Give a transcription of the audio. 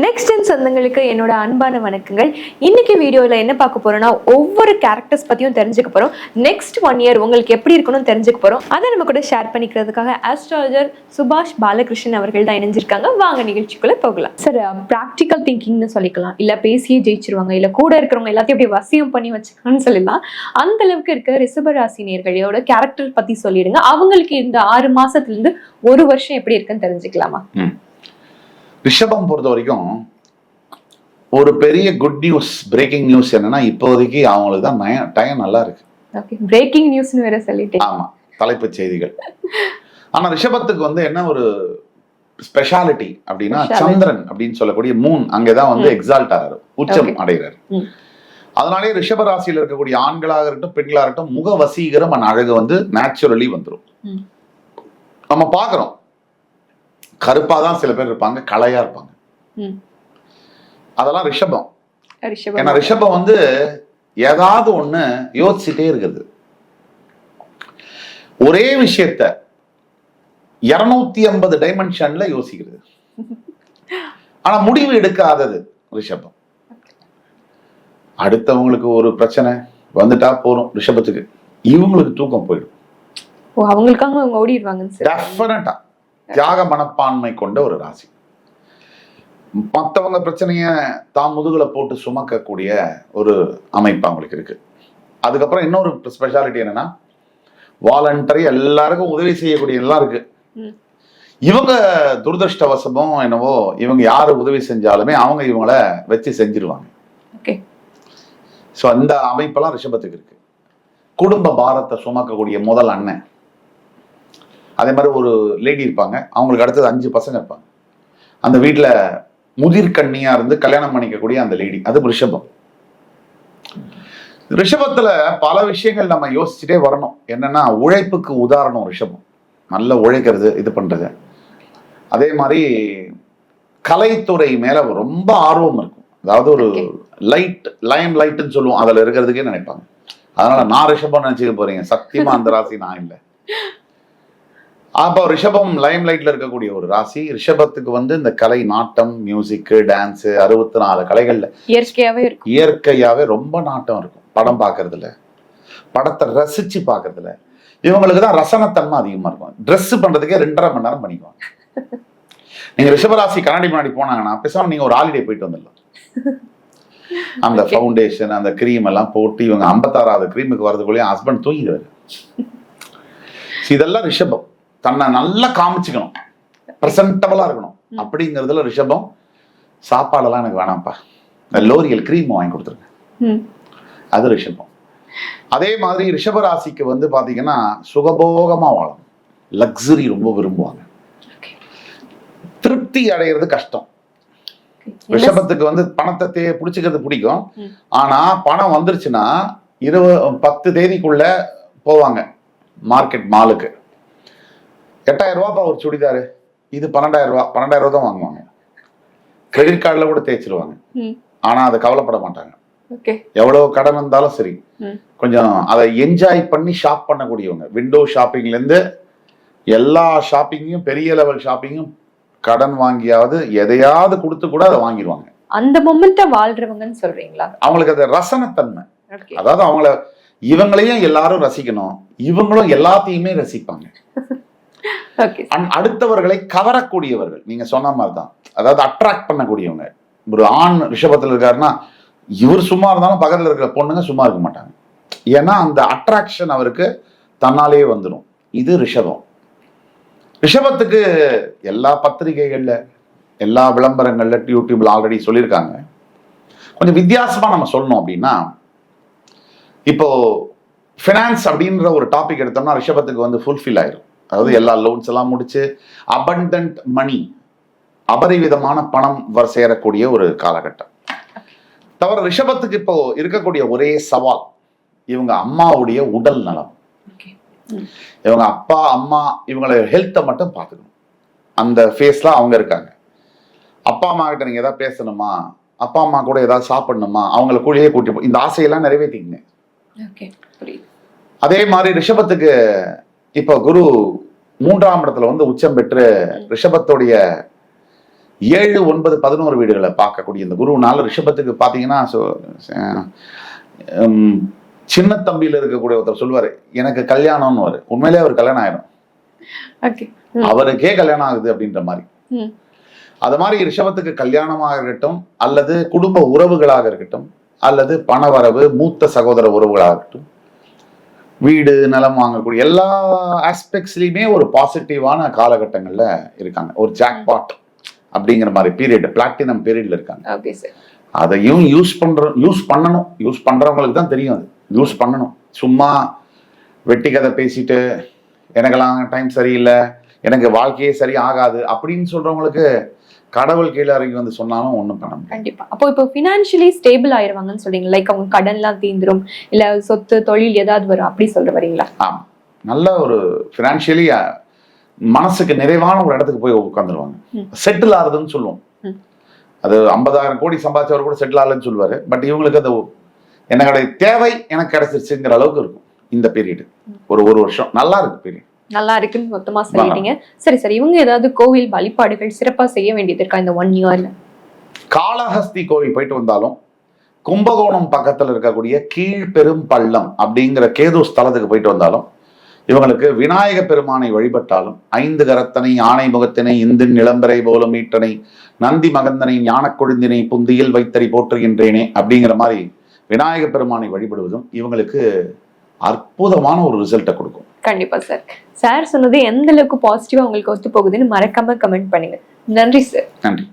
Next சொந்தங்களுக்கு என்னோட அன்பான வணக்கங்கள். இன்னைக்கு வீடியோவில் என்ன பார்க்க போறோம்னா, ஒவ்வொரு கேரக்டர்ஸ் பற்றியும் தெரிஞ்சுக்க போகிறோம். நெக்ஸ்ட் 1 இயர் உங்களுக்கு எப்படி இருக்கணும்னு தெரிஞ்சுக்க போகிறோம். அதை நம்ம கூட ஷேர் பண்ணிக்கிறதுக்காக ஆஸ்ட்ராலஜர் சுபாஷ் பாலகிருஷ்ணன் அவர்கள் தான் இணைஞ்சிருக்காங்க. வாங்க நிகழ்ச்சிக்குள்ளே போகலாம். சார், ப்ராக்டிக்கல் திங்கிங்னு சொல்லிக்கலாம், இல்லை பேசியே ஜெயிச்சிருவாங்க, இல்லை கூட இருக்கிறவங்க எல்லாத்தையும் அப்படியே வசியம் பண்ணி வச்சுக்கலாம்னு சொல்லலாம். அந்த அளவுக்கு இருக்க ரிஷபராசினியர்களோட கேரக்டர் பற்றி சொல்லிடுங்க. அவங்களுக்கு இந்த 6 மாசத்துலேருந்து 1 வருஷம் எப்படி இருக்குன்னு தெரிஞ்சுக்கலாமா? ரிஷபம் பொறுத்த வரைக்கும் ஒரு பெரிய குட் நியூஸ், பிரேக்கிங் நியூஸ் என்னன்னா, இப்போதைக்கு அவங்களுக்கு தான் டைம் நல்லா இருக்கு. ஓகே, பிரேக்கிங் நியூஸ்னு வேற சொல்லிட்டேன். ஆமா, தலைப்புச் செய்திகள். ஆனா ரிஷபத்துக்கு வந்து என்ன ஒரு ஸ்பெஷாலிட்டி அப்படின்னா, சந்திரன் அப்படின்னு சொல்லக்கூடிய மூன் அங்கதான் வந்து எக்ஸால்ட் ஆகிறாரு, உச்சம் அடைகிறாரு. அதனாலே ரிஷப ராசியில் இருக்கக்கூடிய ஆண்களாக இருக்கட்டும் பெண்களாக இருக்கட்டும் முக வசீகரம் அழகு வந்து நேச்சுரலி வந்துடும். நம்ம பாக்குறோம், கருப்பாதான் சில பேர் இருப்பாங்க, கலையா இருப்பாங்க. அதெல்லாம் ரிஷபம். ஏன்னா ரிஷபம் வந்து ஏதாவது ஒண்ணு யோசிச்சுட்டே இருக்குது. ஒரே விஷயத்த 250 டைமென்ஷன்ல யோசிக்கிறது. ஆனா முடிவு எடுக்காதது ரிஷபம். அடுத்தவங்களுக்கு ஒரு பிரச்சனை வந்துட்டா போறோம் ரிஷபத்துக்கு, இவங்களுக்கு தூக்கம் போயிடும். அவங்களுக்காக அவங்க ஓடிடுவாங்க. டெஃபினட்டா தியாக மனப்பான்மை கொண்ட ஒரு ராசி. மற்றவங்க பிரச்சனைய தான் முதுகுல போட்டு சுமக்கக்கூடிய ஒரு அமைப்பு அவங்களுக்கு இருக்கு. அதுக்கப்புறம் இன்னொரு ஸ்பெஷாலிட்டி என்னன்னா, வாலண்டரி, எல்லாருக்கும் உதவி செய்யக்கூடிய எல்லாம் இருக்கு. இவங்க துரதிருஷ்டவசமோ என்னவோ, இவங்க யாரு உதவி செஞ்சாலுமே அவங்க இவங்கள வச்சு செஞ்சிருவாங்க. ஸோ அந்த அமைப்பெல்லாம் ரிஷபத்துக்கு இருக்கு. குடும்ப பாரத்தை சுமக்கக்கூடிய முதல் அண்ணன். அதே மாதிரி ஒரு லேடி இருப்பாங்க, அவங்களுக்கு அடுத்தது 5 பசங்க இருப்பாங்க. அந்த வீட்டில் முதிர் கண்ணியா இருந்து கல்யாணம் பண்ணிக்கக்கூடிய அந்த லேடி, அது ரிஷபம். ரிஷபத்துல பல விஷயங்கள் நம்ம யோசிச்சுட்டே வரணும். என்னன்னா, உழைப்புக்கு உதாரணம் ரிஷபம். நல்ல உழைக்கிறது, இது பண்றது. அதே மாதிரி கலைத்துறை மேல ரொம்ப ஆர்வம் இருக்கும். அதாவது ஒரு லைம் லைட்னு சொல்லுவோம், அதுல இருக்கிறதுக்கே நினைப்பாங்க. அதனால நான் ரிஷபம் நினைச்சுக்க போறீங்க, சத்தியமா அந்த ராசி நான் இல்லை. அப்போ ரிஷபம் லைம் லைட்ல இருக்கக்கூடிய ஒரு ராசி. ரிஷபத்துக்கு வந்து இந்த கலை, நாட்டம், மியூசிக், டான்ஸ், 64 கலைகள்ல இயற்கையாவே ரொம்ப நாட்டம் இருக்கும். படம் பாக்குறதுல, படத்தை ரசிச்சு பாக்குறதுல இவங்களுக்கு தான் ரசனத்தன்மை அதிகமா இருக்கும். ட்ரெஸ் பண்றதுக்கே 2.5 மணி நேரம் பண்ணிக்குவாங்க. நீங்க ரிஷபராசி கண்ணாடி முன்னாடி போனாங்கன்னா பேசாம நீங்க ஒரு ஹாலிடே போயிட்டு வந்துடலாம். அந்த ஃபவுண்டேஷன், அந்த கிரீம் எல்லாம் போட்டு இவங்க 56வது கிரீமுக்கு வரதுக்குள்ளேயே ஹஸ்பண்ட் தூங்கிடுவாரு. இதெல்லாம் ரிஷபம். தன்னை நல்லா காமிச்சுக்கணும், பிரசன்டபிளா இருக்கணும் அப்படிங்கிறதுல ரிஷபம். சாப்பாடெல்லாம் எனக்கு வேணாம்ப்பா, லோரியல் கிரீம் வாங்கி கொடுத்துருங்க, அது ரிஷபம். அதே மாதிரி ரிஷபராசிக்கு வந்து பாத்தீங்கன்னா சுகபோகமா வாழணும், லக்ஸரி ரொம்ப விரும்புவாங்க. திருப்தி அடைகிறது கஷ்டம். ரிஷபத்துக்கு வந்து பணத்தை பிடிச்சிக்கிறது பிடிக்கும். ஆனா பணம் வந்துருச்சுன்னா 10 தேதிக்குள்ள போவாங்க மார்க்கெட் மாலுக்கு. 8000 ரூபாய் ஒரு சுடிதாரு, இது 12,000 ரூபாய், 12,000 ரூபாய் தான் வாங்குவாங்க. கிரெடிட் கார்டுல கூட தேய்ச்சிருவாங்க. ஆனா அதை கவலைப்பட மாட்டாங்க. எவ்வளவு கடன் இருந்தாலும் சரி, கொஞ்சம் அதை என்ஜாய் பண்ணி ஷாப் பண்ணக்கூடியவங்க. விண்டோ ஷாப்பிங்ல இருந்து எல்லா ஷாப்பிங்கும், பெரிய லெவல் ஷாப்பிங்கும் கடன் வாங்கியாவது எதையாவது கொடுத்து கூட அதை வாங்கிடுவாங்க. அந்த மொமெண்ட்டை வாழ்றவங்கன்னு சொல்றீங்களா? அவங்களுக்கு அது ரசனத்தன்மை. அதாவது அவங்கள இவங்களையும் எல்லாரும் ரசிக்கணும், இவங்களும் எல்லாத்தையுமே ரசிப்பாங்க. அடுத்தவர்களை கவரக்கூடியவர்கள், நீங்க சொன்ன மாதிரிதான். அதாவது அட்ராக்ட் பண்ணக்கூடியவங்க. ஒரு ஆண் ரிஷபத்துல இருக்காருன்னா, இவர் சும்மா இருந்தாலும் பக்கத்துல இருக்கிற பொண்ணுங்க சும்மா இருக்க மாட்டாங்க. ஏன்னா அந்த அட்ராக்ஷன் அவருக்கு தன்னாலே வந்துடும். இது ரிஷபம். ரிஷபத்துக்கு எல்லா பத்திரிகைகள்ல, எல்லா விளம்பரங்கள்ல, யூடியூப்ல ஆல்ரெடி சொல்லியிருக்காங்க. கொஞ்சம் வித்தியாசமா நம்ம சொல்லணும் அப்படின்னா, இப்போ ஃபினான்ஸ் அப்படின்ற ஒரு டாபிக் எடுத்தோம்னா ரிஷபத்துக்கு வந்து ஃபுல்ஃபில் ஆயிரும். அதாவது எல்லா லோன்ஸ் எல்லாம் முடிச்சு அபண்டன்ட் மணி, அபரிவிதமான பணம் சேரக்கூடிய ஒரு காலகட்டம். தவிர ரிஷபத்துக்கு இப்போ இருக்கக்கூடிய ஒரே சவால் இவங்க அம்மாவுடைய உடல் நலம். இவங்க அப்பா அம்மா இவங்கள ஹெல்த்தை மட்டும் பார்த்துக்கணும். அந்த ஃபேஸ்ல அவங்க இருக்காங்க. அப்பா அம்மா கிட்ட நீங்க ஏதாவது பேசணுமா, அப்பா அம்மா கூட ஏதாவது சாப்பிடணுமா, அவங்களை கூடயே கூட்டி இந்த ஆசையெல்லாம் நிறைவேற்றிங்க. அதே மாதிரி ரிஷபத்துக்கு இப்போ குரு 3ஆம் இடத்துல வந்து உச்சம் பெற்று ரிஷபத்துடைய 7, 9, 11 வீடுகளை பார்க்கக்கூடிய இந்த குருனால ரிஷபத்துக்கு பார்த்தீங்கன்னா சின்ன தம்பியில இருக்கக்கூடிய ஒருத்தர் சொல்லுவாரு எனக்கு கல்யாணம்னு வரு, உண்மையிலே அவர் கல்யாணம் ஆயிடும், அவருக்கே கல்யாணம் ஆகுது அப்படின்ற மாதிரி. அது மாதிரி ரிஷபத்துக்கு கல்யாணமாக இருக்கட்டும், அல்லது குடும்ப உறவுகளாக இருக்கட்டும், அல்லது பணவரவு, மூத்த சகோதர உறவுகளாக இருக்கட்டும், வீடு நிலம் வாங்கக்கூடிய எல்லா ஆஸ்பெக்ட்ஸ்லயுமே ஒரு பாசிட்டிவான காலகட்டங்கள்ல இருக்காங்க. ஒரு ஜாக்பாட் அப்படிங்கிற மாதிரி பீரியட், பிளாட்டினம் பீரியட்ல இருக்காங்க. அதையும் யூஸ் பண்ணணும். யூஸ் பண்றவங்களுக்கு தான் தெரியும், அது யூஸ் பண்ணணும். சும்மா வெட்டி கதை பேசிட்டு எனக்கெல்லாம் டைம் சரியில்லை, எனக்கு வாழ்க்கையே சரி ஆகாது அப்படின்னு சொல்றவங்களுக்கு கடவுள் கீழே இறங்கி வந்து சொன்னாலும் ஒண்ணும் பண்ண முடியும். கண்டிப்பா. அப்போ இப்போ பினான்சியலி ஸ்டேபிள் ஆயிருவாங்கன்னு சொல்றீங்க, லைக் அவங்க கடன் எல்லாம் தீந்துரும், இல்ல சொத்து தொழில் ஏதாவது வரும், அப்படி சொல்ற வரீங்களா? ஆமா, நல்ல ஒரு பினான்சியலி மனசுக்கு நிறைவான ஒரு இடத்துக்கு போய் உட்காந்துருவாங்க. செட்டில் ஆகுதுன்னு சொல்லுவோம். அது 50,000 கோடி சம்பாதிச்சவர் கூட செட்டில் ஆகலன்னு சொல்லுவாரு. பட் இவங்களுக்கு அது என்னோட தேவை எனக்கு கிடைச்சிருச்சுங்கிற அளவுக்கு இருக்கும் இந்த பீரியட். ஒரு வருஷம் நல்லா இருக்கு பீரியட், நல்லா இருக்குன்னு மொத்தமா சொல்லிட்டீங்க. சரி, இவங்க ஏதாவது கோவில் வழிபாடுகள் சிறப்பா செய்ய வேண்டியது இருக்கா இந்த 1 இயர்ல? காளஹஸ்தி கோவில் போயிட்டு வந்தாலும், கும்பகோணம் பக்கத்துல இருக்கக்கூடிய கீழ்பெரும் பள்ளம் அப்படிங்கிற கேது ஸ்தலத்துக்கு போயிட்டு வந்தாலும், இவங்களுக்கு விநாயக பெருமானை வழிபட்டாலும், 5 கரத்தனை, ஆணை முகத்தினை, இந்தின் நிலம்பரை போலும் ஈட்டனை, நந்தி மகந்தனை, ஞான கொழுந்தினை, புந்தியில் வைத்தறி போற்றுகின்றேனே அப்படிங்கிற மாதிரி விநாயக பெருமானை வழிபடுவதும் இவங்களுக்கு அற்புதமான ஒரு ரிசல்ட்டை கொடுக்கும். கண்டிப்பா சார். சார் சொன்னது எந்த அளவுக்கு பாசிட்டிவா உங்களுக்கு ஒத்து போகுதுன்னு மறக்காம கமெண்ட் பண்ணுங்க. நன்றி சார். நன்றி.